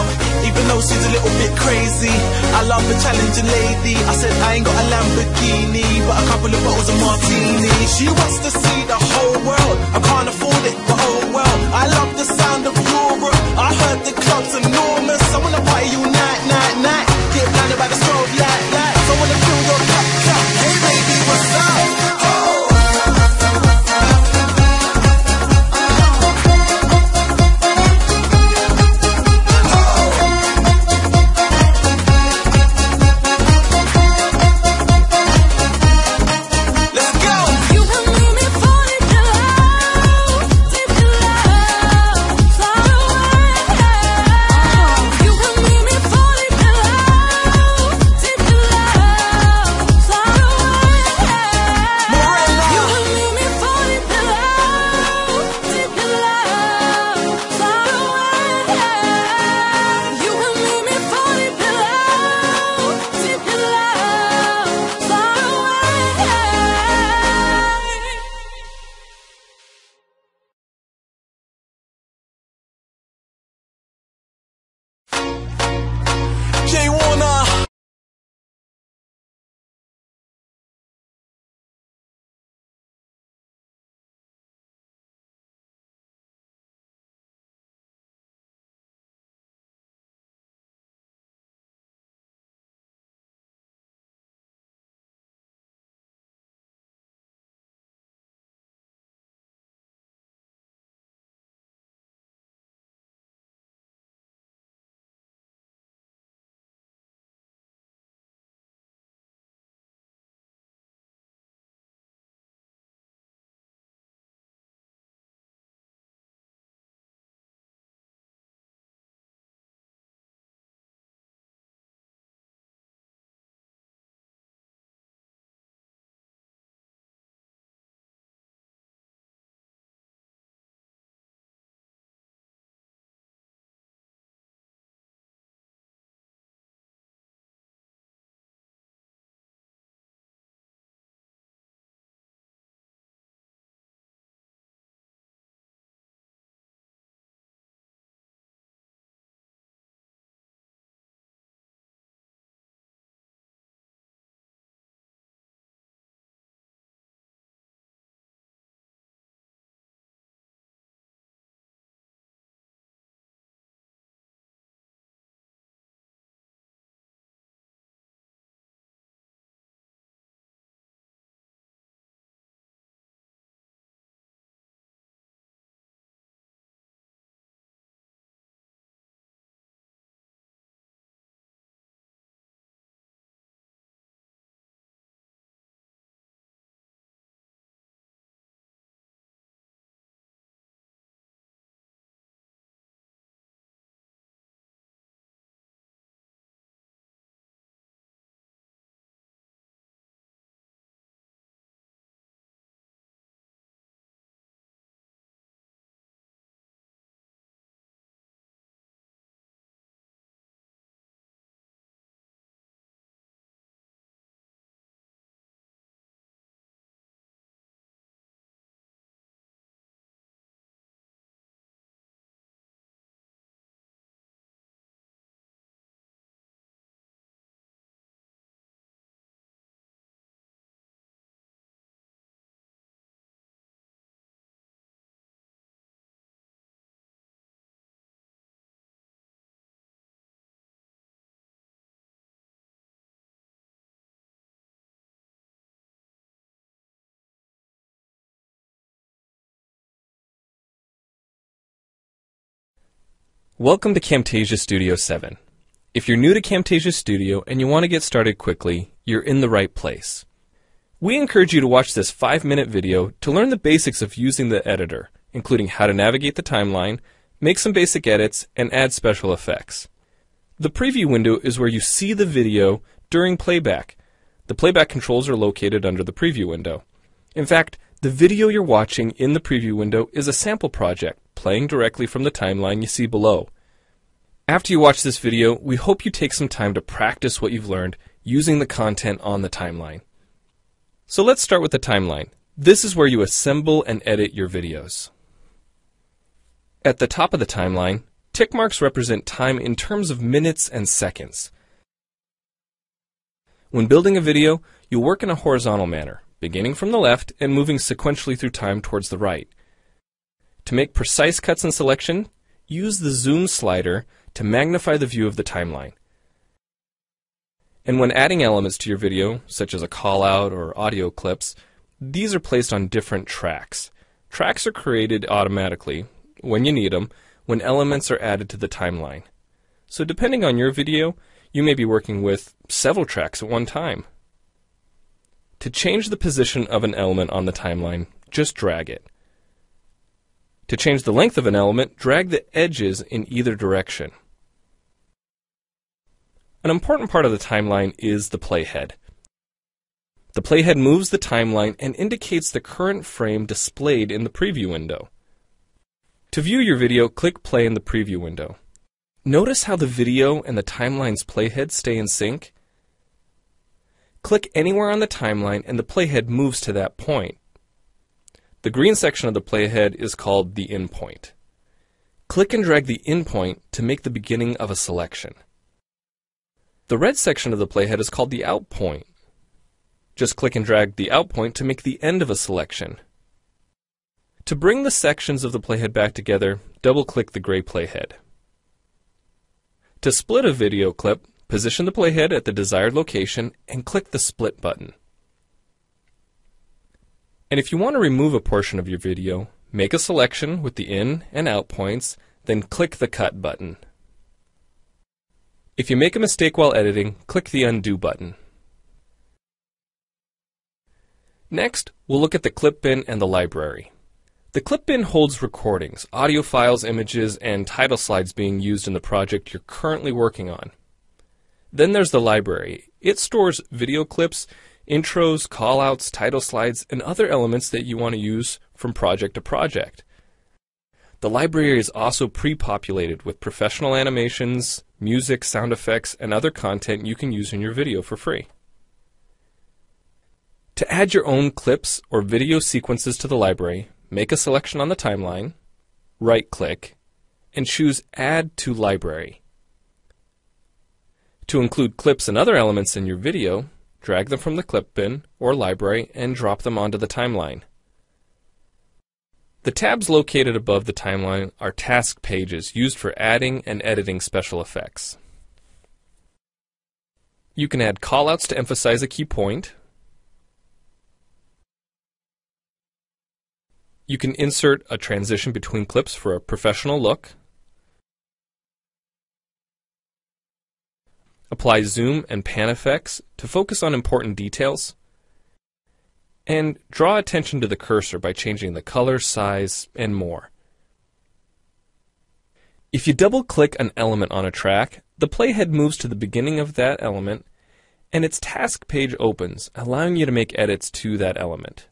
out, even though she's a little bit crazy. I love a challenging lady. I said I ain't got a Lamborghini, but a couple of bottles of martini. She wants to see the whole world. I can't afford it, but oh well. I love the sound of Europe. I heard the club's enormous. I wanna party you night, night, night. Get blinded by the strobe light, light. I wanna feel your cup, cup. Hey baby, what's up? Welcome to Camtasia Studio 7. If you're new to Camtasia Studio and you want to get started quickly, you're in the right place. We encourage you to watch this 5-minute video to learn the basics of using the editor, including how to navigate the timeline, make some basic edits, and add special effects. The preview window is where you see the video during playback. The playback controls are located under the preview window. In fact, the video you're watching in the preview window is a sample project playing directly from the timeline you see below. After you watch this video, we hope you take some time to practice what you've learned using the content on the timeline. So let's start with the timeline. This is where you assemble and edit your videos. At the top of the timeline, Tick marks represent time in terms of minutes and seconds. When building a video, you'll work in a horizontal manner, beginning from the left and moving sequentially through time towards the right. To make precise cuts and selection, use the zoom slider to magnify the view of the timeline. And when adding elements to your video, such as a call-out or audio clips, these are placed on different tracks. Tracks are created automatically, when you need them, when elements are added to the timeline. So depending on your video, you may be working with several tracks at one time. To change the position of an element on the timeline, just drag it. To change the length of an element, drag the edges in either direction. An important part of the timeline is the playhead. The playhead moves the timeline and indicates the current frame displayed in the preview window. To view your video, click play in the preview window. Notice how the video and the timeline's playhead stay in sync? Click anywhere on the timeline and the playhead moves to that point. The green section of the playhead is called the in point. Click and drag the in point to make the beginning of a selection. The red section of the playhead is called the out point. Just click and drag the out point to make the end of a selection. To bring the sections of the playhead back together, double-click the gray playhead. To split a video clip, position the playhead at the desired location and click the split button. And if you want to remove a portion of your video, make a selection with the in and out points, then click the cut button. If you make a mistake while editing, click the undo button. Next, we'll look at the clip bin and the library. The clip bin holds recordings, audio files, images, and title slides being used in the project you're currently working on. Then there's the library. It stores video clips, intros, callouts, title slides, and other elements that you want to use from project to project. The library is also pre-populated with professional animations, music, sound effects, and other content you can use in your video for free. To add your own clips or video sequences to the library, make a selection on the timeline, right-click, and choose Add to Library. To include clips and other elements in your video, drag them from the clip bin or library and drop them onto the timeline. The tabs located above the timeline are task pages used for adding and editing special effects. You can add callouts to emphasize a key point. You can insert a transition between clips for a professional look. Apply zoom and pan effects to focus on important details. And draw attention to the cursor by changing the color, size, and more. If you double-click an element on a track, the playhead moves to the beginning of that element, and its task page opens, allowing you to make edits to that element.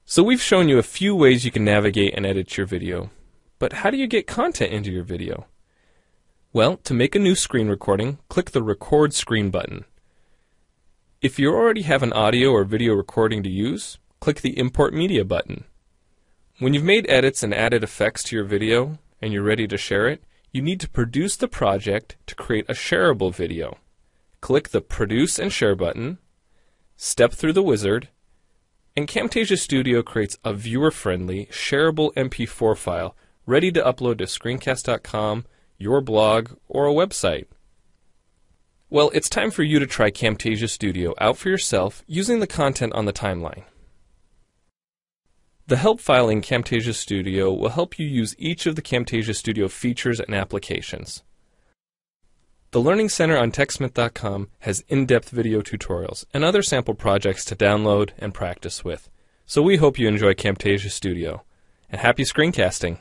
So we've shown you a few ways you can navigate and edit your video. But how do you get content into your video? Well, to make a new screen recording, click the Record Screen button. If you already have an audio or video recording to use, click the Import Media button. When you've made edits and added effects to your video and you're ready to share it, you need to produce the project to create a shareable video. Click the Produce and Share button, step through the wizard, and Camtasia Studio creates a viewer-friendly, shareable MP4 file ready to upload to screencast.com, your blog, or a website. Well, it's time for you to try Camtasia Studio out for yourself using the content on the timeline. The help file in Camtasia Studio will help you use each of the Camtasia Studio features and applications. The Learning Center on TechSmith.com has in-depth video tutorials and other sample projects to download and practice with. So we hope you enjoy Camtasia Studio. And happy screencasting!